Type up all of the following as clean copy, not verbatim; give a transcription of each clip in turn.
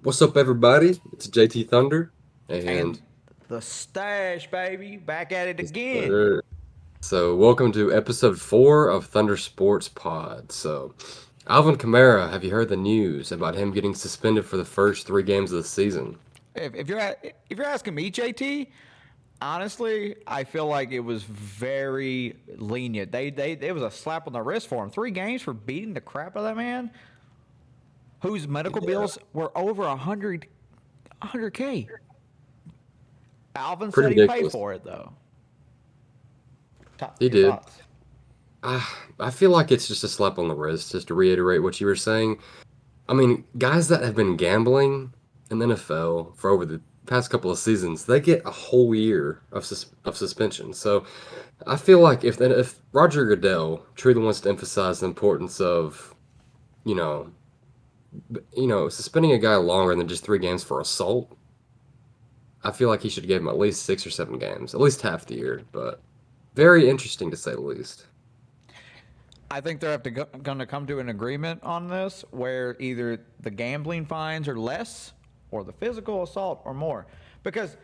What's up, everybody? It's JT Thunder, And and the stash, baby, back at it yes, again. sir. So welcome to episode 4 of Thunder Sports Pod. So, Alvin Kamara, have you heard the news about him getting suspended for the first 3 games of the season? If you're asking me, JT, honestly, I feel like it was very lenient. They it was a slap on the wrist for him. 3 games for beating the crap out of that man, whose medical Yeah, bills were over 100K. Alvin pretty said he paid ridiculous. for it though. He Your did. thoughts? I feel like it's just a slap on the wrist, just to reiterate what you were saying. I mean, guys that have been gambling in the NFL for over the past couple of seasons, they get a whole year of suspension. So I feel like if Roger Goodell truly wants to emphasize the importance of you know suspending a guy longer than just 3 games for assault, I feel like he should give him at least 6 or 7 games, at least half the year. But very interesting to say the least. I think they're going to come to an agreement on this where either the gambling fines are less or the physical assault or more. Because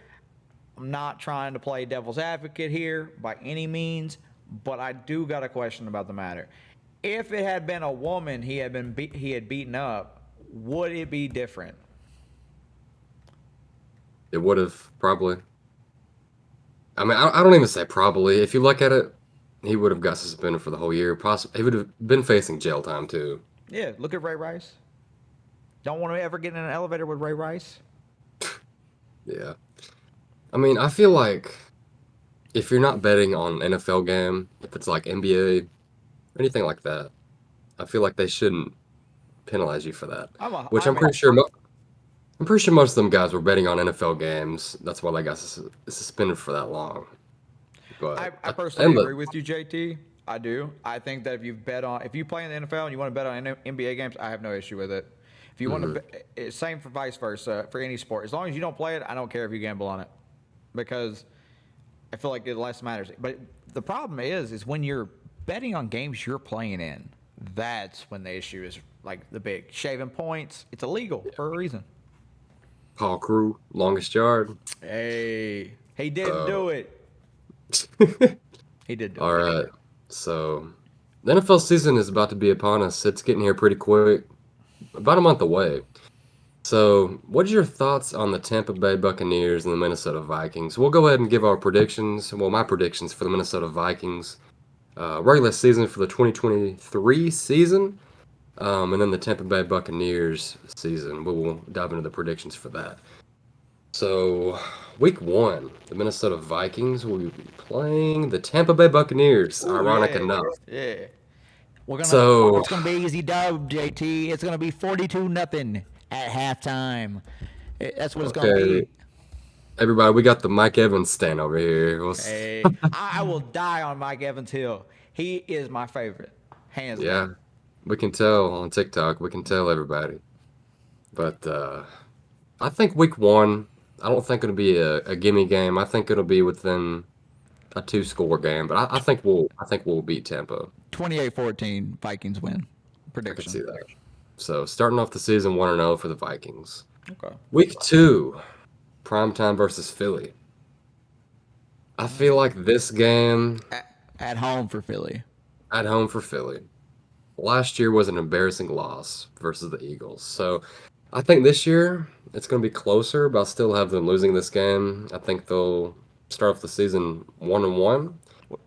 I'm not trying to play devil's advocate here by any means, but I do got a question about the matter. If it had been a woman he had beaten up, would it be different? It would have probably. I mean, I don't even say probably. If you look at it, he would have got suspended for the whole year. Possibly, he would have been facing jail time too. Yeah, look at Ray Rice. Don't want to ever get in an elevator with Ray Rice. Yeah. I mean, I feel like if you're not betting on an NFL game, if it's like NBA or anything like that, I feel like they shouldn't penalize you for that. Which I'm a I'm pretty sure most of them guys were betting on NFL games. That's why they got suspended for that long. I, But I personally and agree with you, JT. I do. I think that if you play in the NFL and you want to bet on NBA games, I have no issue with it. If you want to, mhm, same for vice versa for any sport. As long as you don't play it, I don't care if you gamble on it, because I feel like it less matters. But the problem is when you're betting on games you're playing in, that's when the issue is like the big shaving points. It's illegal for a reason. Paul Crew, longest yard. Hey, he didn't So do it. He did do all it. right. So the NFL season is about to be upon us. It's getting here pretty quick, about a month away. So, what's your thoughts on the Tampa Bay Buccaneers and the Minnesota Vikings? We'll go ahead and give our predictions. Well, my predictions for the Minnesota Vikings regular season for the 2023 season, and then the Tampa Bay Buccaneers season. We will dive into the predictions for that. So, week 1, the Minnesota Vikings will be playing the Tampa Bay Buccaneers. Oh Ironic yeah, enough. yeah. We're gonna. So, It's gonna be easy dub, JT. It's gonna be 42-0 at halftime. That's what it's gonna okay, be. everybody, we got the Mike Evans stand over here. Hey, I will die on Mike Evans Hill. He is my favorite, hands Yeah, down. we can tell on TikTok. We can tell everybody. But I think week 1, I don't think it'll be a gimme game. I think it'll be within a 2 score game. But I think we'll beat Tampa. 28-14, Vikings win. I could Prediction. see that. So starting off the season 1-0 for the Vikings. Okay. Week 2, primetime versus Philly. I feel like this game At home for Philly. at home for Philly. Last year was an embarrassing loss versus the Eagles. So I think this year it's going to be closer, but I'll still have them losing this game. I think they'll start off the season 1-1,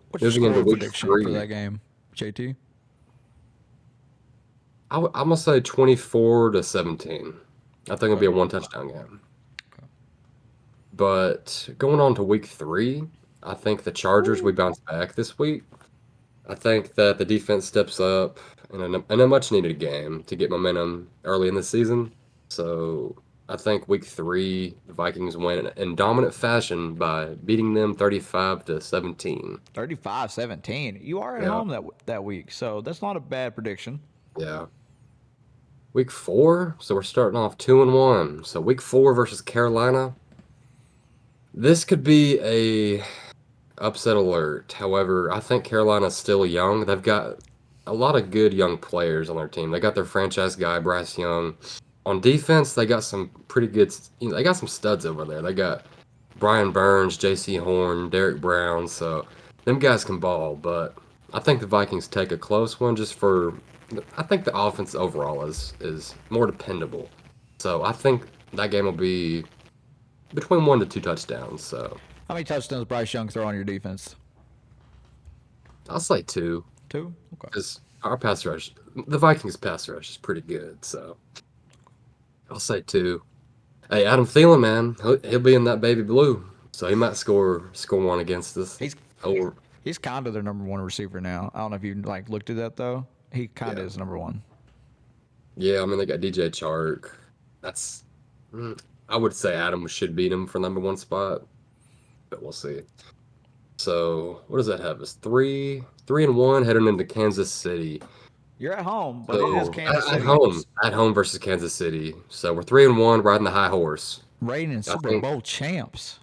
What's your moving into score week prediction for 3. that game, JT? I'm gonna say 24-17. I think it'll Okay. be a one touchdown game. But going on to week 3, I think the Chargers we Ooh. bounce back this week. I think that the defense steps up in a much needed game to get momentum early in the season. So I think week 3, the Vikings win in dominant fashion by beating them 35-17. 35-17. You are at Yeah, home that week, so that's not a bad prediction. yeah. Week 4, so we're starting off 2-1. So week 4 versus Carolina. This could be a upset alert. However, I think Carolina's still young. They've got a lot of good young players on their team. They got their franchise guy, Bryce Young. On defense, they got some pretty good. They got some studs over there. They got Brian Burns, J.C. Horn, Derek Brown. So them guys can ball. But I think the Vikings take a close one just for. I think the offense overall is more dependable. So I think that game will be between 1 to 2 touchdowns. So How many touchdowns Bryce Young throw on your defense? I'll say two Two. Okay. because our pass rush, the Vikings pass rush is pretty good. So I'll say two. Hey, Adam Thielen, man, he'll be in that baby blue, so he might score one against us. He's Over, he's kind of their number one receiver now. I don't know if you like looked at that though. He kind yeah, of is number one. yeah. I mean, they got DJ Chark. That's, mm, I would say Adam should beat him for number 1 spot, but we'll see. So what does that have us? 3-1 heading into Kansas City. You're at home, but it is So Kansas at City. home, at home versus Kansas City. So we're 3-1, riding the high horse. Reigning I Super think Bowl champs.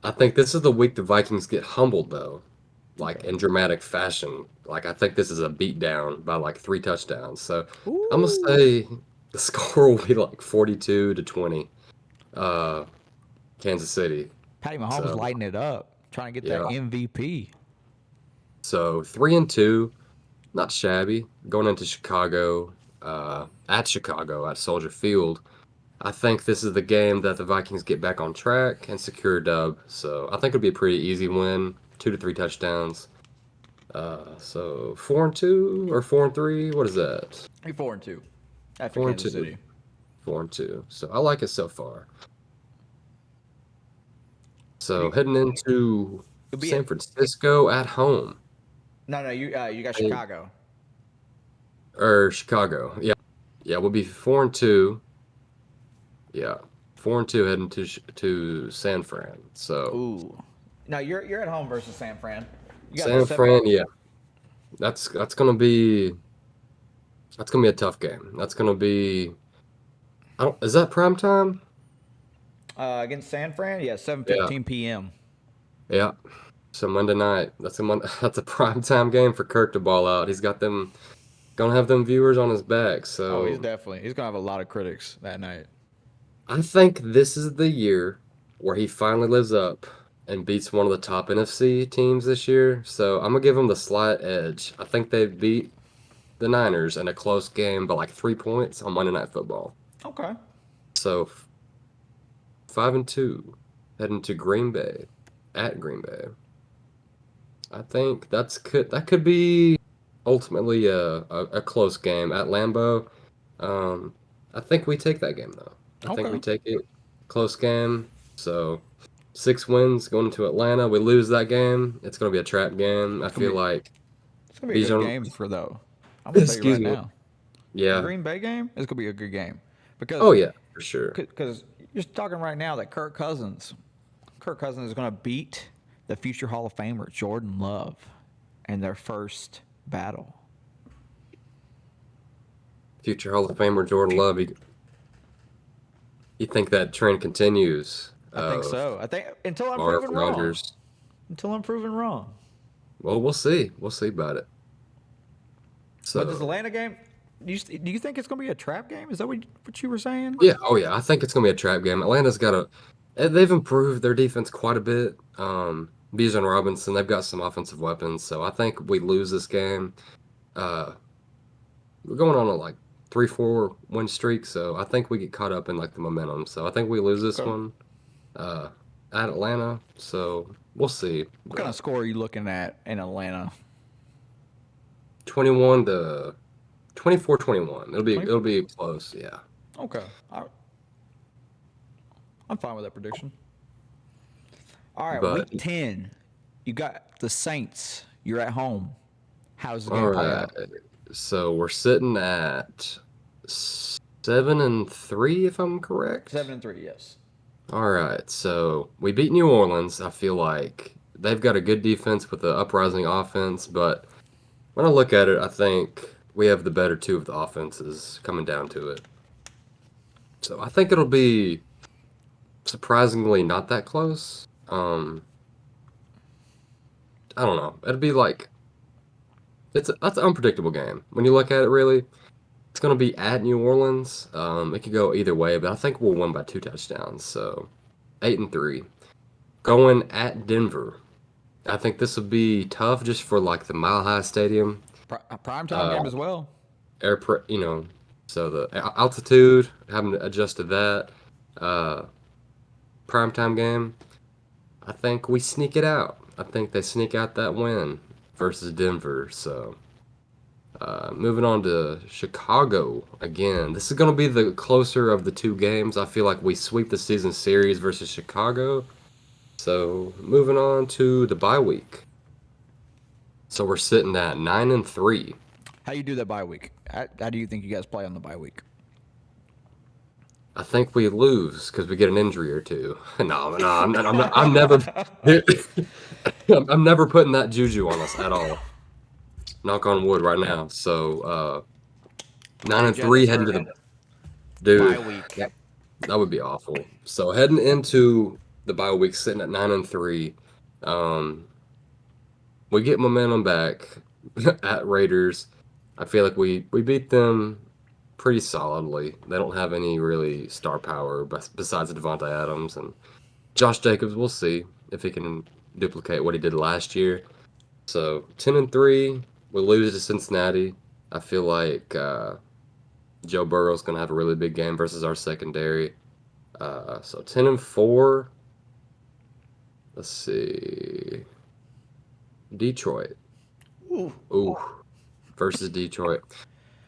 I think this is the week the Vikings get humbled though, like Okay. in dramatic fashion. Like I think this is a beatdown by like 3 touchdowns. So I'm gonna Ooh. say the score will be like 42-20, uh, Kansas City. Patty Mahomes So lighting it up, trying to get that yeah, MVP. so 3-2, not shabby. Going into Chicago, at Chicago at Soldier Field. I think this is the game that the Vikings get back on track and secure a dub. So I think it'll be a pretty easy win, 2 to 3 touchdowns. So 4-2 or 4-3. What is that? He 4-2 after Four and Kansas two. City. 4-2. So I like it so far. Who do So you, heading into it'll be San it. Francisco at home. No, no, you got Hey, Chicago. or Chicago. Yeah. Yeah, we'll be 4-2. Yeah. 4-2 heading to San Fran. So Ooh. No, you're at home versus San Fran. You got the San seven. Fran, yeah. That's gonna be a tough game. That's gonna be I don't is that prime time? Against San Fran. Yeah, Yeah. 7:15 p.m. Yeah. So Monday night, that's a prime time game for Kirk to ball out. He's got them gonna have them viewers on his back. Oh, So he's gonna have a lot of critics that night. I think this is the year where he finally lives up and beats one of the top NFC teams this year. So I'm gonna give him the slight edge. I think they beat the Niners in a close game by like 3 points on Monday Night Football. Okay. So 5-2, heading to Green Bay at Green Bay. I think that could be ultimately a close game at Lambeau. Um, I think we take that game though. I think we Okay. take it close game. So 6 wins going to Atlanta. We lose that game. It's going to be a trap game. I It's gonna feel be like it's gonna be a good Bijan. game for though. I'm gonna tell you Excuse right me. now, the Yeah. Green Bay game is gonna be a good game because Oh yeah, for sure. because you're talking right now that Kirk Cousins is gonna beat the future Hall of Famer Jordan Love in their first battle. Future Hall of Famer Jordan Love. You think that trend continues I think of so. I think until I'm Favre, proven wrong. Rodgers? Until I'm proven wrong. Well, we'll see. We'll see about it. But this So, Atlanta game, do you think it's going to be a trap game? Is that what you were saying? yeah, oh yeah, I think it's gonna be a trap game. Atlanta's got they've improved their defense quite a bit. Bijan Robinson, they've got some offensive weapons, so I think we lose this game. Uh, we're going on a like 3-4 win streak, so I think we get caught up in like the momentum. So I think we lose this Okay. one, uh, at Atlanta. So we'll see. What kind of But score are you looking at in Atlanta? 21 to 24-21. It'll be 20? it'll be close. Yeah. Okay. I'm fine with that prediction. All right, But week 10. You got the Saints. You're at home. How does the all game play right. out? So we're sitting at 7-3, if I'm correct. 7-3, yes. All right. So we beat New Orleans. I feel like they've got a good defense with an uprising offense, but when I look at it, I think we have the better two of the offenses coming down to it. So I think it'll be surprisingly not that close. I don't know. It'd be like that's an unpredictable game when you look at it really. It's going to be at New Orleans. It could go either way, but I think we'll win by 2 touchdowns. So 8-3. Going at Denver. I think this will be tough just for like the Mile High Stadium. A prime time Uh, game as well. so the altitude, having to adjust to that. Uh, Primetime game. I think we sneak it out. I think they sneak out that win versus Denver. So moving on to Chicago again. This is going to be the closer of the two games. I feel like we sweep the season series versus Chicago. So moving on to the bye week. So we're sitting at 9-3. How you do that bye week? How do you think you guys play on the bye week? I think we lose because we get an injury or two. No, I'm never, I'm never putting that juju on us at all. Knock on wood right now. So, nine Very and three jealous heading for to the bye dude. week. That would be awful. So heading into the bye week, sitting at 9-3, um, we get momentum back at Raiders. I feel like we beat them pretty solidly. They don't have any really star power besides Devontae Adams and Josh Jacobs. We'll see if he can duplicate what he did last year. So 10-3, we lose to Cincinnati. I feel like Joe Burrow's gonna have a really big game versus our secondary. So 10-4. Let's see. Detroit. Ooh. Ooh, versus Detroit.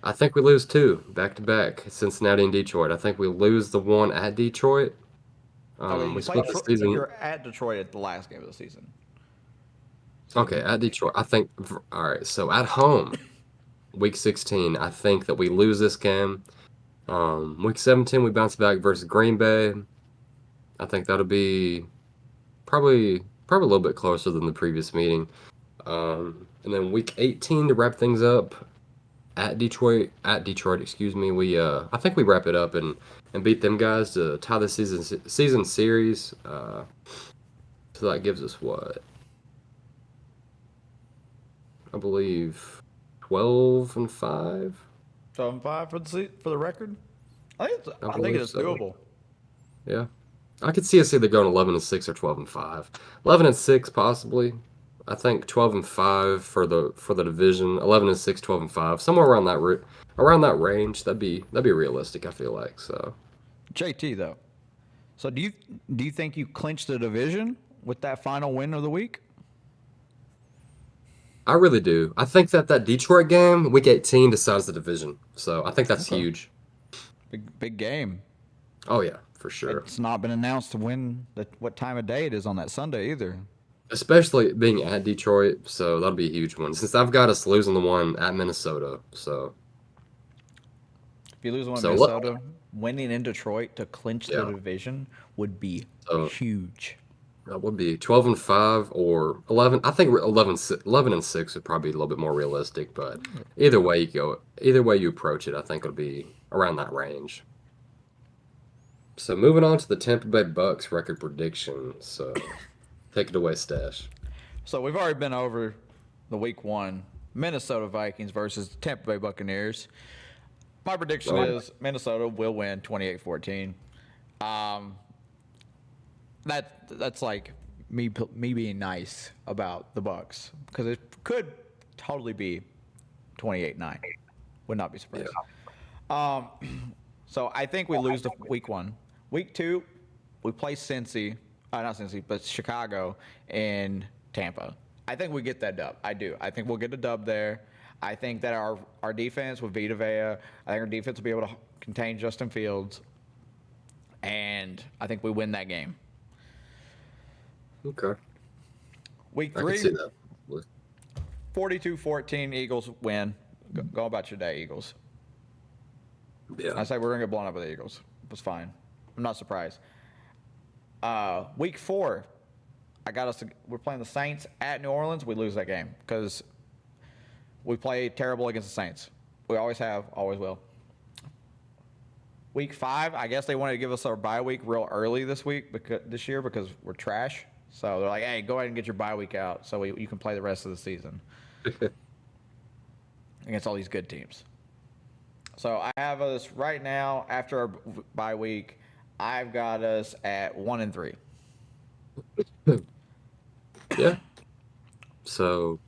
I think we lose two back to back. Cincinnati and Detroit. I think we lose the one at Detroit. Okay, We you split played. the season. You're at Detroit at the last game of the season. So Okay, at Detroit. I think. All right. So at home, week 16. I think that we lose this game. Week 17, we bounce back versus Green Bay. I think that'll be probably a little bit closer than the previous meeting. And then week 18 to wrap things up at Detroit, excuse me. We I think we wrap it up and beat them guys to tie the season series. So that gives us what I believe 12-5. 7-5 for the record. I I think believe it's so. doable. Yeah, I could see us either going 11-6 or 12-5. 11-6 possibly. I think 12-5 for the division. 11-6, 12-5, somewhere around around that range. That'd be realistic. I feel like so. JT though. So do you think you clinched the division with that final win of the week? I really do. I think that Detroit game, week 18, decides the division. So I think that's Okay. huge. Big game. Oh yeah, for sure. It's not been announced to when what time of day it is on that Sunday either. Especially being at Detroit, so that'll be a huge one. Since I've got us losing the one at Minnesota, If you lose one in so look, Minnesota, winning in Detroit to clinch the yeah. division would be So huge. that would be 12-5 or 11. I think 11-6 would probably be a little bit more realistic, but either way you approach it, I think it'll be around that range. So moving on to the Tampa Bay Bucs record prediction. So take it away, Stash. So we've already been over the week one Minnesota Vikings versus Tampa Bay Buccaneers. My prediction Oh, is Minnesota will win 28-14. Um, that's like me being nice about the Bucs because it could totally be 28-9. Would not be yeah. surprised. Um, so I think we lose the week one. Week two, we play Cincy, not Cincy, but Chicago and Tampa. I think we get that dub. I do. I think we'll get a dub there. I think that our defense with Vita Vea, I think our defense will be able to contain Justin Fields, and I think we win that game. Okay. Week I can three, see that. 42-14, Eagles win. Go about your day, Eagles. Yeah. I say we're going to get blown up with the Eagles. It's fine. I'm not surprised. Week four, we're playing the Saints at New Orleans. We lose that game because we play terrible against the Saints. We always have, always will. Week five, I guess they wanted to give us our bye week real early this year because we're trash. So they're like, hey, go ahead and get your bye week out so you can play the rest of the season against all these good teams. So I have us right now after our bye week. I've got us at 1-3. Yeah. So,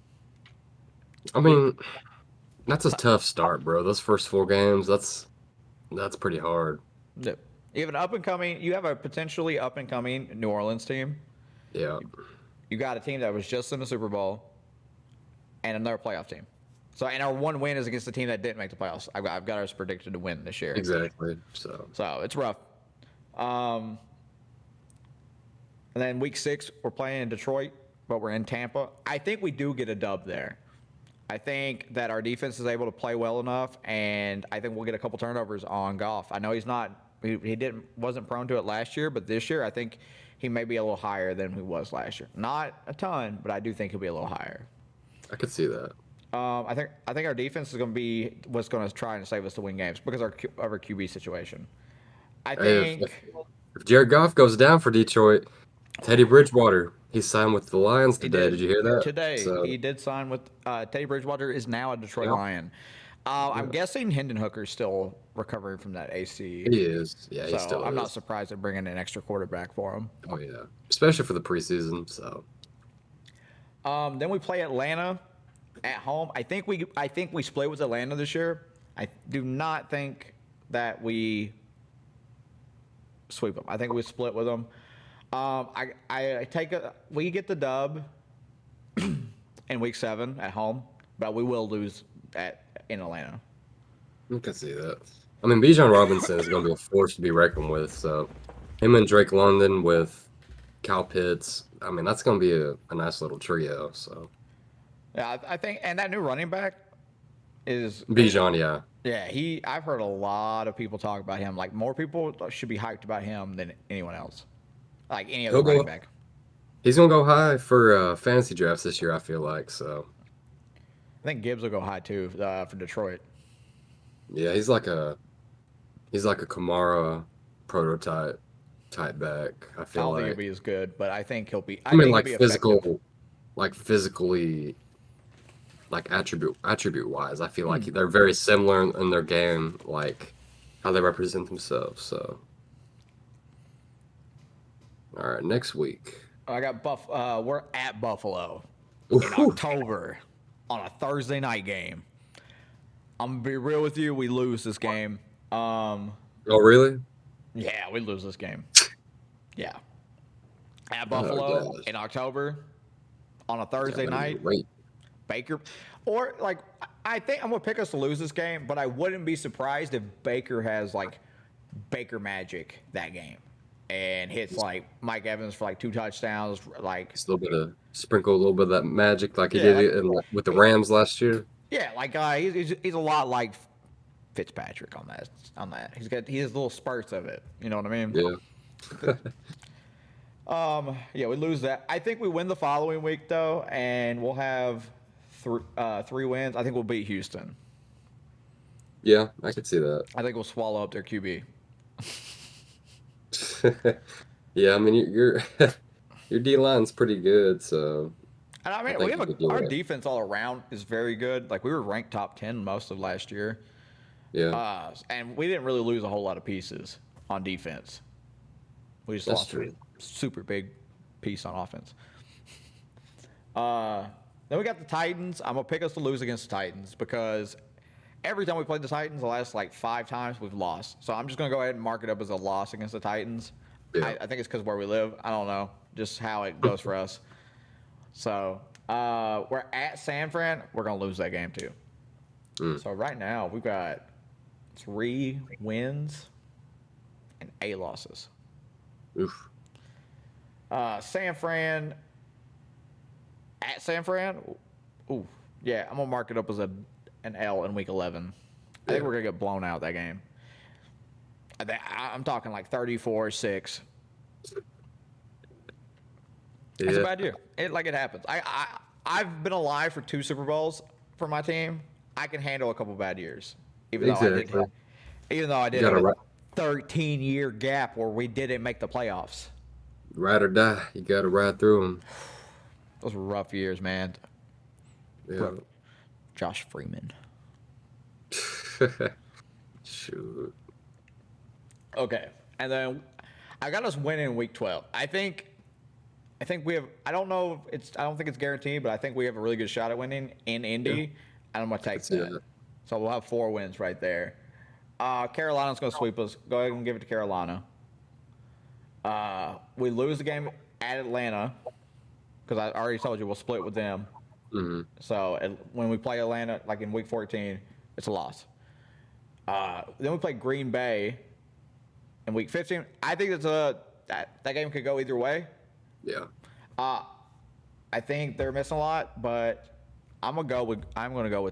I mean, that's a tough start, bro. Those first 4 games, that's pretty hard. Yep. You have an up and coming. You have a potentially up and coming New Orleans team. Yeah. You got a team that was just in the Super Bowl, and another playoff team. So, and our one win is against the team that didn't make the playoffs. I've got us predicted to win this year. Exactly. So, So it's rough. Um, and then week 6, we're playing in Detroit, but we're in Tampa. I think we do get a dub there. I think that our defense is able to play well enough, and I think we'll get a couple turnovers on Goff. I know he's not, he wasn't prone to it last year, but this year I think he may be a little higher than he was last year. Not a ton, but I do think he'll be a little higher. I could see that. I think our defense is going to be what's going to try and save us to win games because of our QB situation. I Hey, if think Jared Goff goes down for Detroit, Teddy Bridgewater, he signed with the Lions he today. Did did you hear that? today. He So, did sign with Teddy Bridgewater is now a Detroit yeah, Lion. yeah, I'm guessing Hendon Hooker's still recovering from that AC, he is. Yeah, he so still I'm not is. surprised they're bringing an extra quarterback for him. Oh yeah, especially for the preseason. So, Then we play Atlanta at home. I think we split with Atlanta this year. I do not think that we sweep them. I think we split with them. We get the dub in week 7 at home, but we will lose in Atlanta. I can see that. I mean, Bijan Robinson is going to be a force to be reckoned with. So, him and Drake London with Kyle Pitts. I mean, that's going to be a nice little trio. So, Yeah, I think, and that new running back is, Bijan, yeah, yeah, I've heard a lot of people talk about him. Like more people should be hyped about him than anyone else, like any other he'll running go. back. He's going to go high for fantasy drafts this year. I feel like so. I think Gibbs will go high too for Detroit. Yeah, he's like a Kamara prototype type back. I I feel don't think he'll like. be as good, but I think he'll be. I I mean, think he'll like be effective. physically, like attribute wise, I feel like they're very similar in their game, like how they represent themselves. So, all right, next week. I got we're at Buffalo in Ooh, October on a Thursday night game. I'm gonna be real with you. We lose this game. oh, really? Yeah, we lose this game. Yeah, at Oh Buffalo gosh, in October on a yeah, Thursday that'd be night. great. Baker, or like I think I'm gonna pick us to lose this game, but I wouldn't be surprised if Baker has like Baker magic that game and hits Just, like Mike Evans for like 2 touchdowns. Like just a little bit of sprinkle a little bit of that magic, like he yeah, did like it with the Rams last year. yeah, like he's a lot like Fitzpatrick on that. On that, he has little spurts of it. You know what I mean? Yeah. Yeah, we lose that. I think we win the following week though, and we'll have 3 wins. I think we'll beat Houston. Yeah, I could see that. I think we'll swallow up their QB. Yeah, I mean your D line's pretty good, so And I I mean, we think have you could do our it. defense all around is very good. Like we were ranked top 10 most of last year, Yeah, and we didn't really lose a whole lot of pieces on defense. We just that's lost a true. super big piece on offense. Uh, then we got the Titans. I'm gonna pick us to lose against the Titans because every time we played the Titans, the last like 5 times we've lost. So I'm just gonna go ahead and mark it up as a loss against the Titans. Yeah. I think it's because where we live. I don't know, just how it goes for us. So we're at San Fran. We're gonna lose that game too. Mm. So right now we've got 3 wins and 8 losses. Oof. San Fran at San Fran. Ooh, yeah, I'm gonna mark it up as an L in week 11. I think Yeah. we're gonna get blown out that game. I'm talking like 34-6. It's a Yeah. bad year. It happens. I've been alive for 2 Super Bowls for my team. I can handle a couple bad years, even though I did. Exactly. Even though I You did have gotta a 13-year gap where we didn't make the playoffs. ride or die. You gotta ride through Those were rough years, man. Rough. them. Josh Freeman. Yeah. Shoot. Okay, and then I got us winning week 12. I think we have. I don't know. If it's. I don't think it's guaranteed, but I think we have a really good shot at winning in Yeah, Indy, and I'm gonna I could take see that. that. So we'll have 4 wins right there. Carolina's gonna sweep us. Go ahead and give it to Carolina. We lose the game at Atlanta because I already told you we'll split with them. Hmm. So when we play Atlanta, like in week 14, it's a loss. Then we play Green Bay in week 15. I think that game could go either way. Yeah. I think they're missing a lot, but I'm gonna go with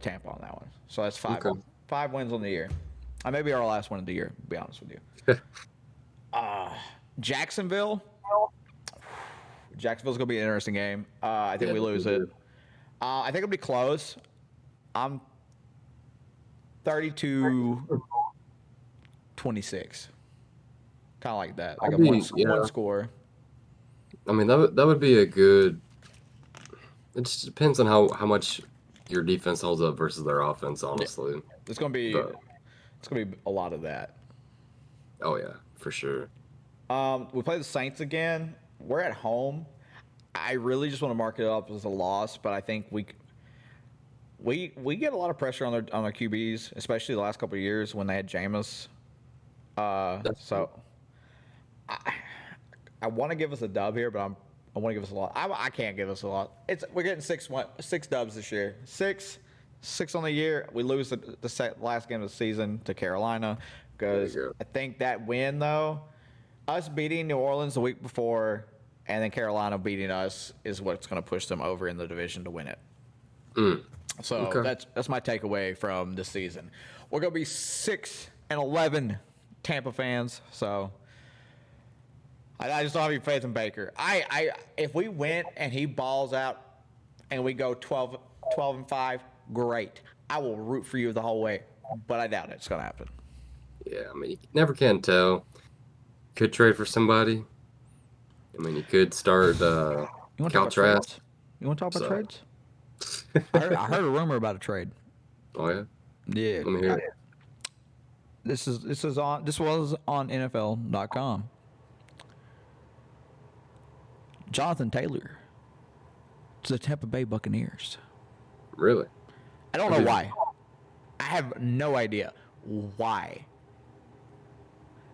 Tampa on that one. So that's Okay. 5 wins on the year. I may be our last one of the year, to be honest with you. Jacksonville. Jacksonville's gonna be an interesting game. I think Yeah, we lose definitely it. do. I think it'll be close. I'm 32-26. Kind of like that, like I'll a one be, yeah. one score. I mean, that would be a good. It just depends on how much your defense holds up versus their offense, Yeah, honestly. it's gonna be But it's gonna be a lot of that. oh yeah, for sure. We play the Saints again. We're at home. I really just want to mark it up as a loss, but I think we get a lot of pressure on their QBs, especially the last couple of years when they had Jameis. That's So I want to give us a dub here, but I want to give us a lot. I can't give us a lot. We're getting 6 dubs this year. Six on the year. We lose the last game of the season to Carolina there because you go. I think that win though, us beating New Orleans the week before and then Carolina beating us is what's going to push them over in the division to win it. Mm, So okay. that's my takeaway from this season. We're gonna be 6-11 Tampa fans. So I just don't have any faith in Baker. If we win and he balls out and we go 12-5, great. I will root for you the whole way, but I doubt it's gonna happen. Yeah, I mean, you never can tell. Could trade for somebody. I mean, you could start You want to talk Cal about Trask. trades? You want to talk about So, trades? I heard a rumor about a trade. oh yeah, Yeah. let me hear it. This was on NFL.com. Jonathan Taylor to the Tampa Bay Buccaneers. Really? I don't know That'd be why. I have no idea why.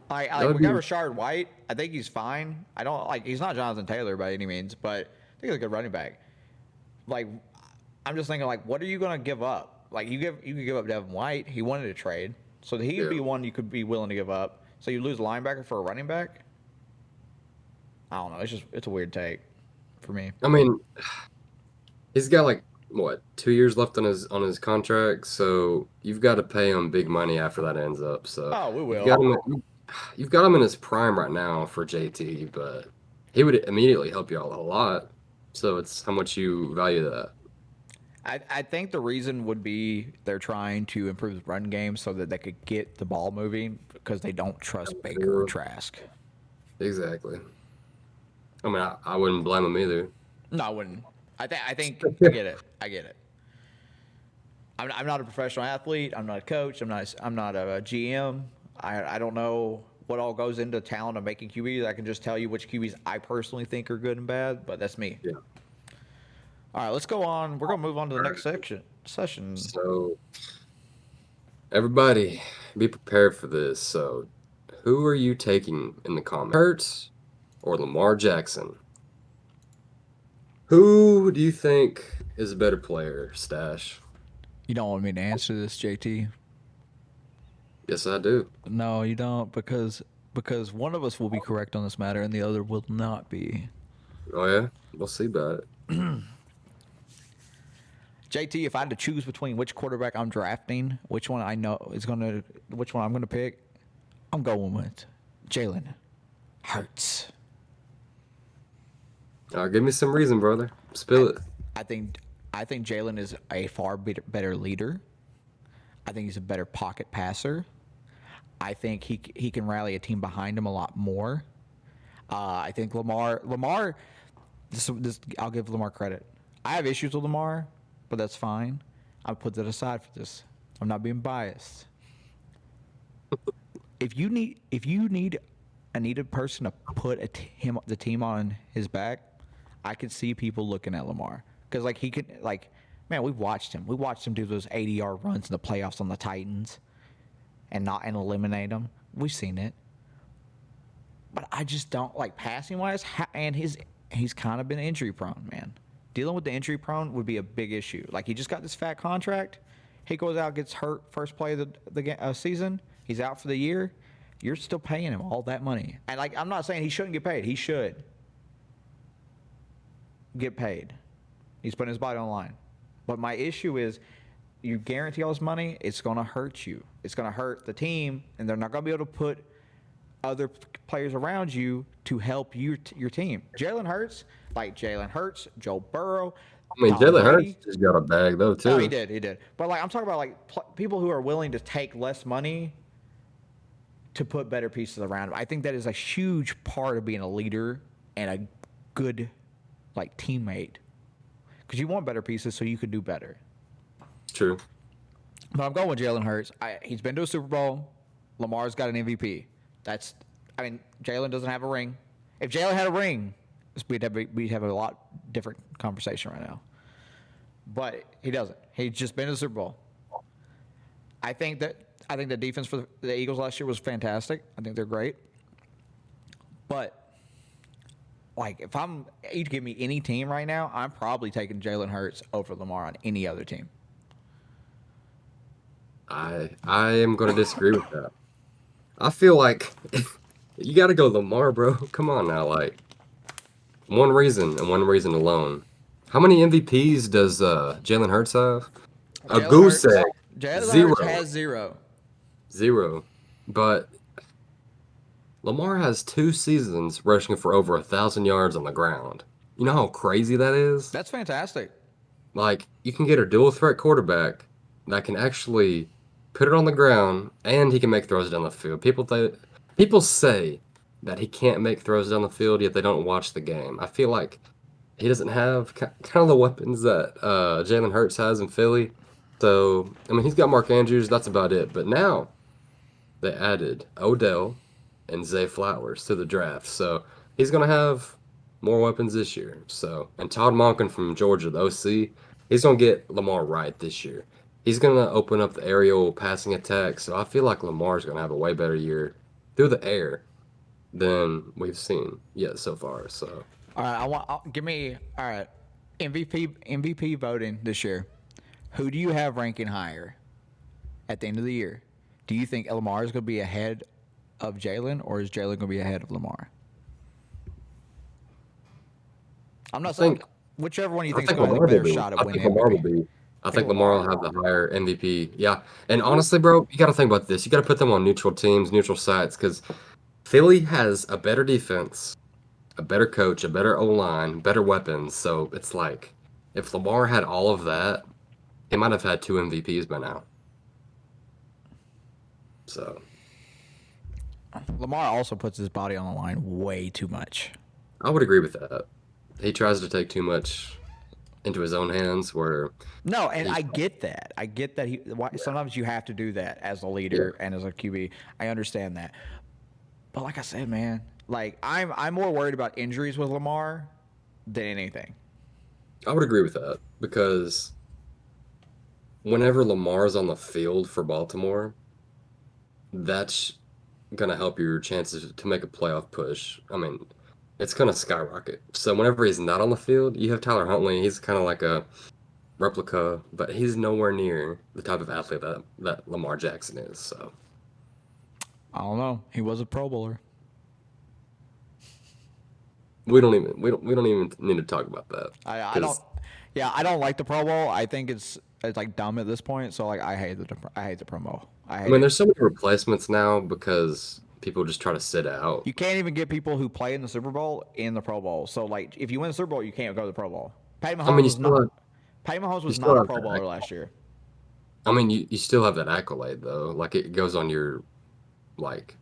that would We got be Rashard White. I think he's fine. I don't like he's not Jonathan Taylor by any means, but I think he's a good running back. Like I'm just thinking like what are you gonna give up? Like you could give up Devin White. He wanted to trade. So he'd yeah. be one you could be willing to give up. So you lose a linebacker for a running back? I don't know. It's a weird take for me. I mean, he's got like what 2 years left on his contract, so you've got to pay him big money after that ends up. So Oh, we you've will. got you've got him in his prime right now for JT, but he would immediately help you out a lot. So it's how much you value that. I think the reason would be they're trying to improve the run game so that they could get the ball moving because they don't trust Baker or Sure. Trask. Exactly. I mean, I wouldn't blame him either. No, I wouldn't. I think I get it. I get it. I'm not a professional athlete. I'm not a coach. I'm not a GM. I don't know what all goes into talent of making QBs. I can just tell you which QBs I personally think are good and bad, but that's me. Yeah. All right, let's go on. We're gonna move on to the All next right. session. So everybody, be prepared for this. So, who are you taking in the comments? Hurts or Lamar Jackson? Who do you think is a better player, Stash? You don't want me to answer this, JT? Yes, I do. No, you don't, because one of us will be correct on this matter and the other will not be. Oh yeah, we'll see about it. JT, if I had to choose between which quarterback I'm drafting, which one I'm gonna pick, I'm going with Jalen Hurts. Give me some reason, brother. I, Spill it. I think Jalen is a far better leader. I think he's a better pocket passer. I think he can rally a team behind him a lot more. I think Lamar. I'll give Lamar credit. I have issues with Lamar, but that's fine. I'll put that aside for this. I'm not being biased. If you need a needed person to put the team on his back, I could see people looking at Lamar because like he could like man we've watched him do those 80-yard runs in the playoffs on the Titans and eliminate them. We've seen it, but I just don't like passing wise and he's kind of been injury prone, man. Dealing with the injury prone would be a big issue. Like he just got this fat contract. He goes out, gets hurt first play of the season. He's out for the year. You're still paying him all that money. And like I'm not saying he shouldn't get paid. He should get paid. He's putting his body on the line. But my issue is you guarantee all this money, it's going to hurt you. It's going to hurt the team, and they're not going to be able to put other players around you to help your team. Jalen Hurts, Joe Burrow, I mean, Tom Jalen Hurts Brady. just got a bag though Oh, he too. did, he did. But like I'm talking about like people who are willing to take less money to put better pieces around him. I think that is a huge part of being a leader and a good like teammate because you want better pieces so you can do better. It's true. But I'm going with Jalen Hurts. He's been to a Super Bowl. Lamar's got an MVP. Jalen doesn't have a ring. If Jalen had a ring, we'd have a lot different conversation right now. But he doesn't. He's just been to the Super Bowl. I think the defense for the Eagles last year was fantastic. I think they're great. But like if you give me any team right now, I'm probably taking Jalen Hurts over Lamar on any other team. I am going to disagree with that. I feel like you got to go Lamar, bro. Come on now, like one reason and one reason alone. How many MVPs does Jalen Hurts have? A Jalen goose Hurts egg, Jalen Hurts zero, has zero. zero. But Lamar has 2 seasons rushing for over 1,000 yards on the ground. You know how crazy that is? That's fantastic. Like you can get a dual threat quarterback that can actually put it on the ground and he can make throws down the field. People say that he can't make throws down the field yet they don't watch the game. I feel like he doesn't have kind of the weapons that Jalen Hurts has in Philly. So I mean he's got Mark Andrews. That's about it. But now they added Odell and Zay Flowers to the draft. So he's going to have more weapons this year. So, and Todd Monken from Georgia, the OC, he's going to get Lamar right this year. He's going to open up the aerial passing attack. So I feel like Lamar's going to have a way better year through the air than we've seen yet so far. So, All right, give me all right. MVP voting this year. Who do you have ranking higher at the end of the year? Do you think Lamar is going to be ahead of Jalen, or is Jalen going to be ahead of Lamar? I'm I not saying think whichever one you I think is think going to have Lamar a will better be. shot at I winning think Lamar will MVP. be. I I think think Lamar Lamar. will have the higher MVP. Yeah. And honestly, bro, you got to think about this. You got to put them on neutral teams, neutral sites, because Philly has a better defense, a better coach, a better O line, better weapons. So it's like if Lamar had all of that, he might have had 2 MVPs by now. So Lamar also puts his body on the line way too much. I would agree with that. He tries to take too much into his own hands where No, and he, I get that. I get that sometimes you have to do that as a yeah, leader and as a QB. I understand that. But like I said, man, like I'm more worried about injuries with Lamar than anything. I would agree with that because whenever Lamar's on the field for Baltimore, that's gonna help your chances to make a playoff push. I mean, it's gonna skyrocket. So whenever he's not on the field, you have Tyler Huntley. He's kind of like a replica, but he's nowhere near the type of athlete that Lamar Jackson is. So I don't know. He was a Pro Bowler. we don't even need to talk about that I don't. because Yeah, I don't like the Pro Bowl. I think it's like dumb at this point. So like I hate the Pro Bowl. I I hate mean it. there's so many replacements now because people just try to sit out. You can't even get people who play in the Super Bowl in the Pro Bowl. So like if you win the Super Bowl, you can't go to the Pro Bowl. I mean Patty Mahomes you was still not a have Pro that. Bowler last year. I mean you still have that accolade though. Like it goes on your like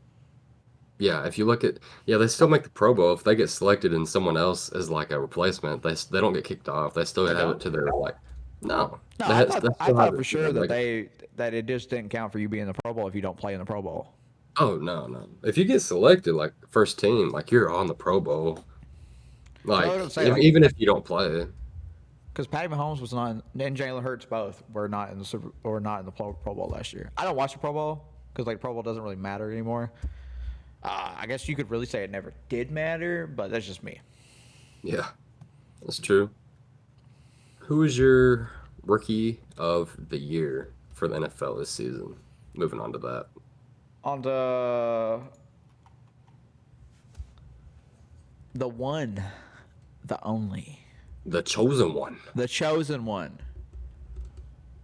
yeah. If you look at yeah, they still make the Pro Bowl if they get selected and someone else is like a replacement. They don't get kicked off. They still They have don't. it to their like no. No, They still I have thought it for to their sure that legacy. that it just didn't count for you being in the Pro Bowl if you don't play in the Pro Bowl. Oh no, no. If you get selected like first team, like you're on the Pro Bowl. Because I was gonna Like say like even if you don't play, because Patty Mahomes was not, and Jalen Hurts both were not in the Pro Bowl last year. I don't watch the Pro Bowl because like Pro Bowl doesn't really matter anymore. I guess you could really say it never did matter, but that's just me. yeah, that's true. Who is your rookie of the year for the NFL this season? Moving on to that. On the one, the only, The chosen one. the chosen one,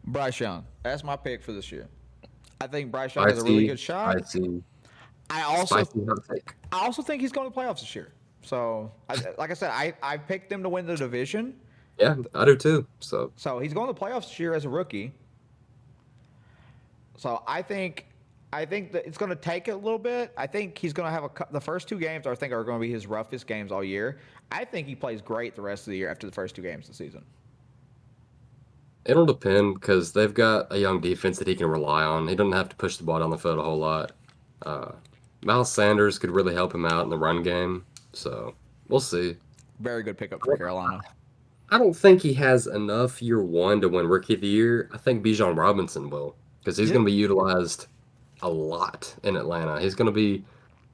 Bryce Young. That's my pick for this year. I think Bryce Young has a really Spicy, good shot. spicy, I also spicy hot take. I also think he's going to the playoffs this year. So, like I said, I picked them to win the division. Yeah, I do too. So So he's going to the playoffs this year as a rookie. So I think that it's going to take a little bit. I think he's going to have the first two games. I think are going to be his roughest games all year. I think he plays great the rest of the year after the first two games of the season. it'll depend because they've got a young defense that he can rely on. He doesn't have to push the ball down the field a whole lot. Uh, Miles Sanders could really help him out in the run game. So we'll see. Very good pickup for Carolina. I don't think he has enough year one to win Rookie of the Year. I think Bijan Robinson will because he's Yeah, going to be utilized a lot in Atlanta. He's going to be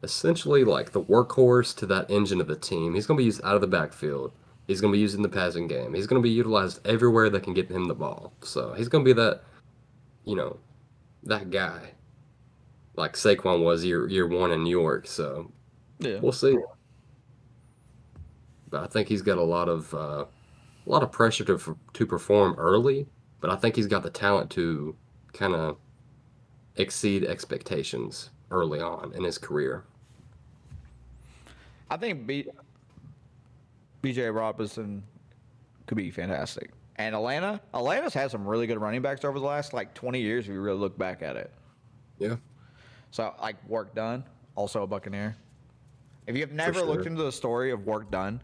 essentially like the workhorse to that engine of the team. He's going to be used out of the backfield. He's going to be used in the passing game. He's going to be utilized everywhere that can get him the ball. So he's going to be that, you know, that guy like Saquon was year one in New York. So yeah. we'll see. But I think he's got a lot of pressure to perform early, but I think he's got the talent to kind of exceed expectations early on in his career. I think BJ Robinson could be fantastic. And Atlanta's had some really good running backs over the last like 20 years if you really look back at it. Yeah, So like Work Done, also a Buccaneer. If you have for never looked sure. into the story of Work Done,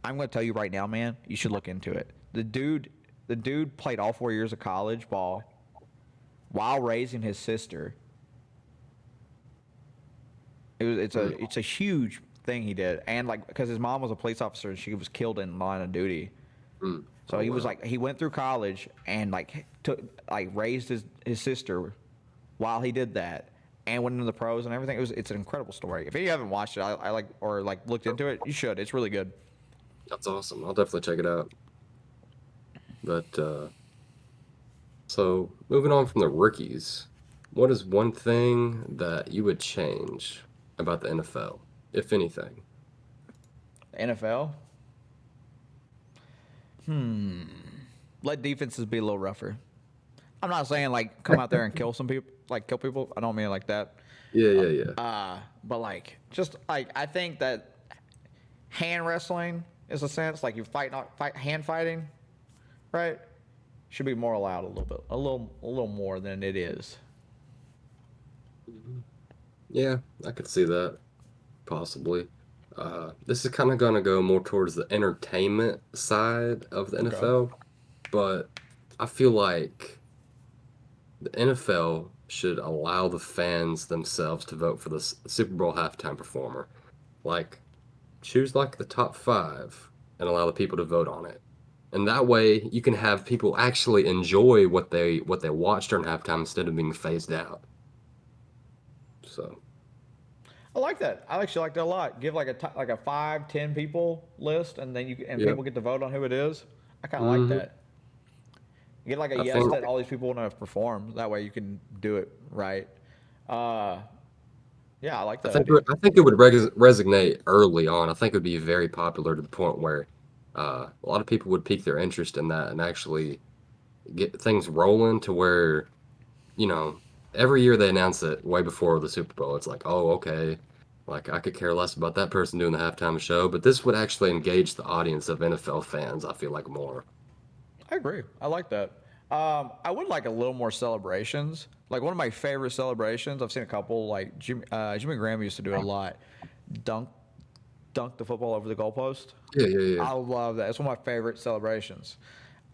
I'm going to tell you right now, man, you should look into it. The dude played all 4 years of college ball while raising his sister. Mm. It's a huge thing he did, and like because his mom was a police officer and she was killed in line of duty. Mm. So Oh he was wow. like he went through college and like took like raised his sister while he did that and went into the pros and everything. It's an incredible story. If you haven't watched it, I like or like looked into it, you should. It's really good. That's awesome. I'll definitely check it out. But so moving on from the rookies, what is one thing that you would change about the NFL, if anything? NFL. Let defenses be a little rougher. I'm not saying like come out there and kill some people, like kill people. I don't mean it like that. Yeah, yeah, yeah. But like just like I think that hand wrestling is a sense like you fight hand fighting, right? Should be more allowed a little bit, a little more than it is. Yeah, I could see that possibly. This is kind of going to go more towards the entertainment side of the Okay. NFL, but I feel like the NFL should allow the fans themselves to vote for the Super Bowl halftime performer. Like, choose like the top five and allow the people to vote on it. And that way you can have people actually enjoy what they watched during halftime instead of being phased out. So, I like that. I actually like that a lot. Give like like a 5, 10 people list, and then yeah. people get to vote on who it is. I kind of like hmm that. Get like a I yes think that all these people want to perform. That way you can do it right. Uh, yeah, I like I that think idea. I think it would resonate early on. I think it would be very popular to the point where a lot of people would pique their interest in that and actually get things rolling to where, you know, every year they announce it way before the Super Bowl. It's like, oh, okay, like I could care less about that person doing the halftime show, but this would actually engage the audience of NFL fans, I feel like more. I agree. I like that. I would like a little more celebrations. Like one of my favorite celebrations, I've seen a couple. Like Jimmy Graham used to do it a lot. Dunk, dunk the football over the goalpost. Yeah, yeah, yeah. I love that. It's one of my favorite celebrations.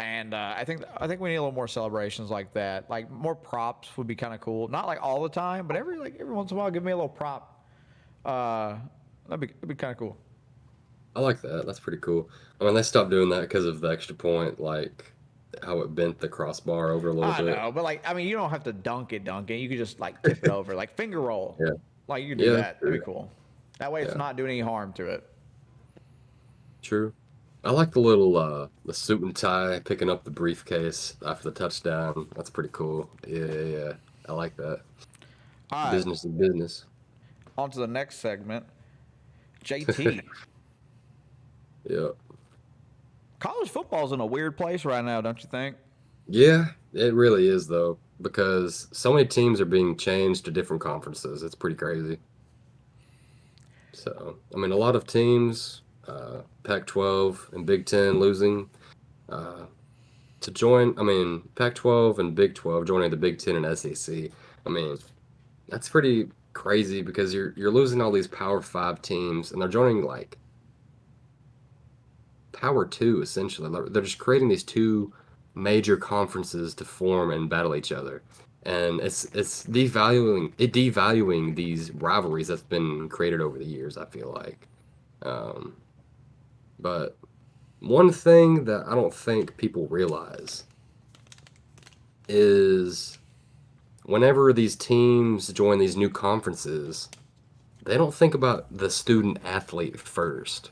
And I think we need a little more celebrations like that. Like more props would be kind of cool. Not like all the time, but every once in a while, give me a little prop. Uh, that'd be kind of cool. I like that. That's pretty cool. I mean, they stopped doing that because of the extra point, like how it bent the crossbar over a little I bit. know, but like I mean, you don't have to dunk it. You could just like tip it over, like finger roll. Yeah. Like you could do Yeah, that's that. That'd true. be cool. That way, it's Yeah, not doing any harm to it. true. I like the little the suit and tie picking up the briefcase after the touchdown. That's pretty cool. Yeah, yeah, yeah. I like that. All right, Business is business. on to the next segment. JT, Yeah. college football's in a weird place right now, don't you think? Yeah, it really is though, because so many teams are being changed to different conferences. It's pretty crazy. So, I mean, a lot of teams, Pac-12 and Big Ten losing uh, to join. I mean, Pac-12 and Big 12 joining the Big Ten and SEC. I mean, that's pretty crazy because you're losing all these Power Five teams, and they're joining like Power Two essentially. They're just creating these two major conferences to form and battle each other, and it's devaluing these rivalries that's been created over the years. I feel like, um, but one thing that I don't think people realize is whenever these teams join these new conferences, they don't think about the student athlete first.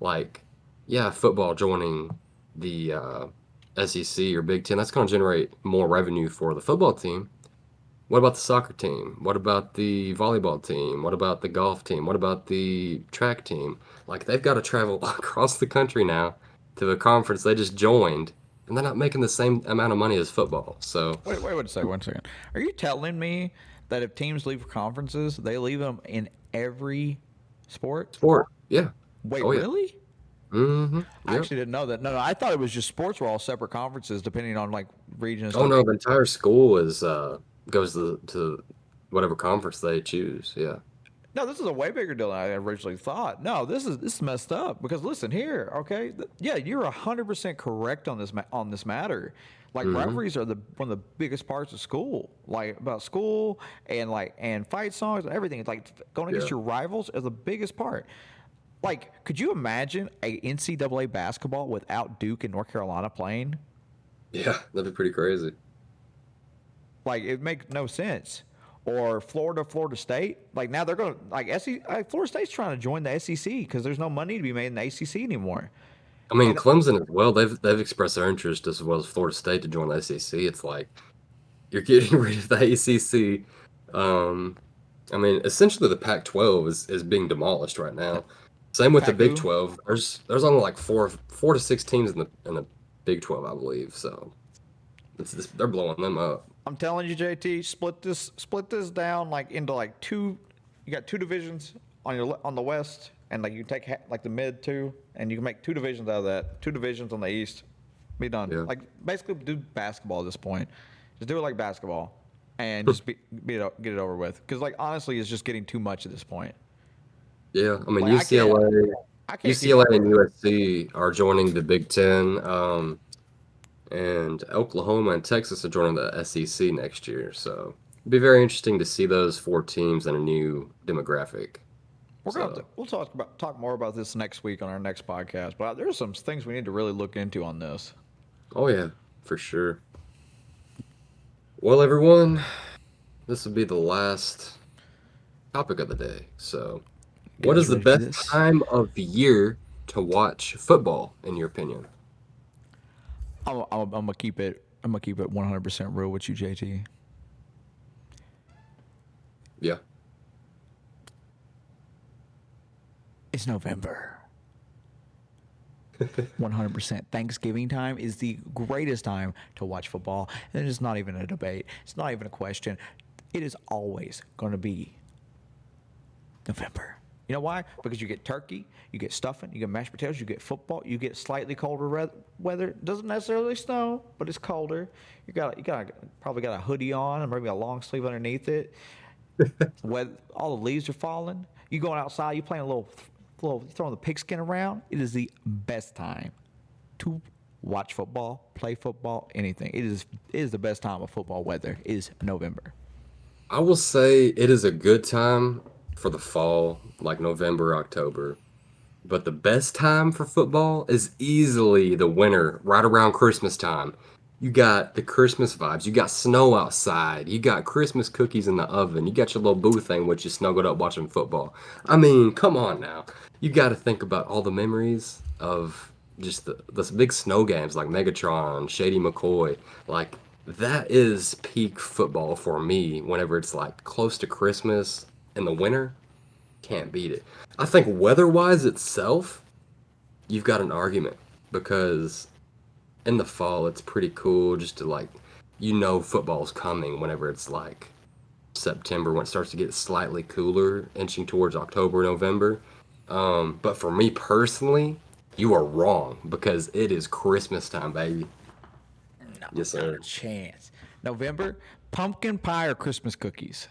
Like, yeah, football joining the SEC or Big Ten, that's going to generate more revenue for the football team. What about the soccer team? What about the volleyball team? What about the golf team? What about the track team? Like, they've got to travel across the country now to the conference they just joined, and they're not making the same amount of money as football. So, Wait a second, 1 second. Are you telling me that if teams leave conferences, they leave them in every sport? sport, yeah. Wait, Oh, yeah. really? Mm-hmm. I Yep. actually didn't know that. No, I thought it was just sports were all separate conferences depending on like region and Oh stuff. no, the entire school is goes to whatever conference they choose. Yeah. No, this is a way bigger deal than I originally thought. No, this is messed up because listen here, okay? Yeah, you're 100% correct on this matter. Like Mm-hmm. rivalries are the one of the biggest parts of school. Like about school and fight songs and everything. It's like going against Yeah. your rivals is the biggest part. Like, could you imagine a NCAA basketball without Duke and North Carolina playing? Yeah, that'd be pretty crazy. Like it makes no sense. Or Florida State. Like now they're going to like Florida State's trying to join the SEC because there's no money to be made in the ACC anymore. I mean, And Clemson as well. They've expressed their interest as well as Florida State to join the SEC. It's like you're getting rid of the ACC. Um, I mean, essentially the Pac-12 is being demolished right now. Same with the Big Paku, 12. There's only like four to six teams in the Big 12, I believe. So they're blowing them up. I'm telling you, JT, split this down like into like two. You got two divisions on the west, and like you take like the mid two, and you can make two divisions out of that. Two divisions on the east. Be done. Yeah. Like basically do basketball at this point. Just do it like basketball, and just get it over with. Because like honestly, it's just getting too much at this point. Yeah, I mean Like I can't keep UCLA up with and it. USC are joining the Big Ten, and Oklahoma and Texas are joining the SEC next year. So it'd be very interesting to see those four teams in a new demographic. So, We'll talk more about this next week on our next podcast. But there's some things we need to really look into on this. oh yeah, for sure. Well, everyone, this will be the last topic of the day. So, You what guys is the ready for best this? time of the year to watch football, in your opinion? I'm gonna keep it. I'm gonna keep it 100% real with you, JT. Yeah. It's November. 100%. Thanksgiving time is the greatest time to watch football, and it's not even a debate. It's not even a question. It is always going to be November. You know why? Because you get turkey, you get stuffing, you get mashed potatoes, you get football, you get slightly colder weather. It doesn't necessarily snow, but it's colder. You got probably got a hoodie on and maybe a long sleeve underneath it. All the leaves are falling. You going outside, you playing a little throwing the pigskin around. It is the best time to watch football, play football, anything. It is the best time of football weather is November. I will say it is a good time for the fall, like November, October. But the best time for football is easily the winter, right around Christmas time. You got the Christmas vibes. You got snow outside. You got Christmas cookies in the oven. You got your little boo thing with you snuggled up watching football. I mean, come on now. You got to think about all the memories of just the big snow games like Megatron, Shady McCoy. Like, that is peak football for me whenever it's like close to Christmas in the winter. Can't beat it. I think weather-wise itself, you've got an argument because in the fall it's pretty cool just to like football's coming whenever it's like September when it starts to get slightly cooler, inching towards October, November. But for me personally, you are wrong because it is Christmas time, baby. No, Yes, not a sir. chance. November, pumpkin pie or Christmas cookies.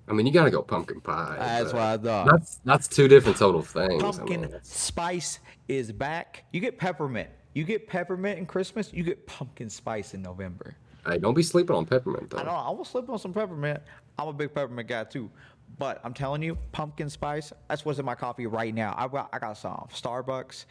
I mean, you gotta go pumpkin pie, That's what but I thought. that's two different total things. I Pumpkin mean, it's spice is back. You get peppermint. You get peppermint in Christmas. You get pumpkin spice in November. hey, don't be sleeping on peppermint I though. know I will slip on some peppermint. I'm a big peppermint guy too. But I'm telling you, pumpkin spice, that's what's in my coffee right now. I got some Starbucks,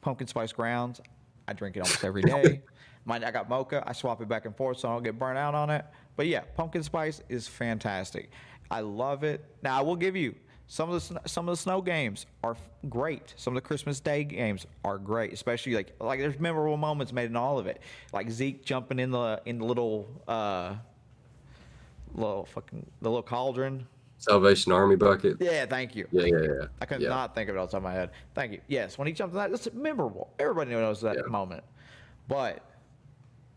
pumpkin spice grounds. I drink it almost every day. I got mocha. I swap it back and forth so I don't get burnt out on it. But yeah, pumpkin spice is fantastic. I love it. Now I will give you some of the snow games are great. Some of the Christmas Day games are great, especially like there's memorable moments made in all of it. Like Zeke jumping in the the little cauldron. Salvation Army bucket. Yeah, thank you. Yeah, Thank yeah, you. yeah, I could yeah, not think of it off the top of my head. Thank you. Yes, when he jumped in that, that's memorable. Everybody knows that yeah. moment. But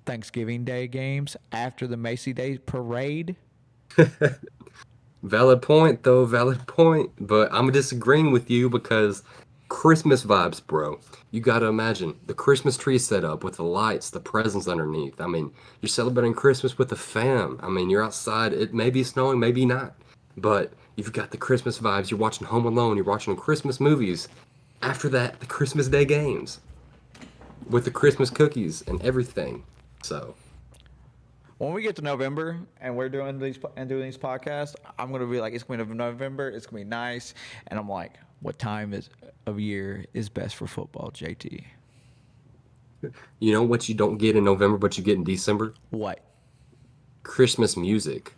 Thanksgiving Day games after the Macy Day parade. Valid point, though, valid point. But I'm disagreeing with you because Christmas vibes, bro. You gotta imagine the Christmas tree set up with the lights, the presents underneath. I mean, you're celebrating Christmas with the fam. I mean, you're outside. It may be snowing, maybe not. But you've got the Christmas vibes. You're watching Home Alone. You're watching Christmas movies. After that, the Christmas Day games with the Christmas cookies and everything. So, When we get to November and we're doing these podcasts, I'm gonna be like, it's gonna be November. It's gonna be nice, and I'm like, what time of year is best for football, JT? you know what you don't get in November, but you get in December? What? Christmas music.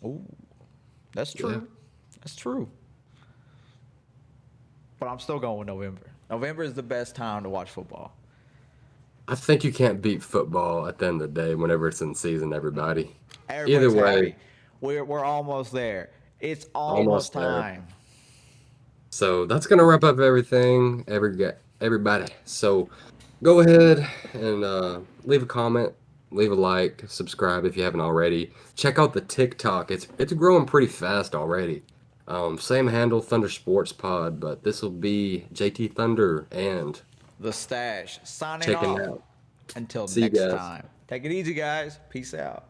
Ooh, that's Yeah. true. That's true. But I'm still going with November. November is the best time to watch football. I think you can't beat football at the end of the day whenever it's in season, everybody. Either Everybody's way, happy. We're almost there. It's almost almost there. time. So that's gonna wrap up everything, everybody. So go ahead and leave a comment, leave a like, subscribe if you haven't already. Check out the TikTok. It's growing pretty fast already. Same handle, Thunder Sports Pod, but this will be JT Thunder and The Stash signing checking off. out. Until See you next guys. time. Take it easy, guys. Peace out.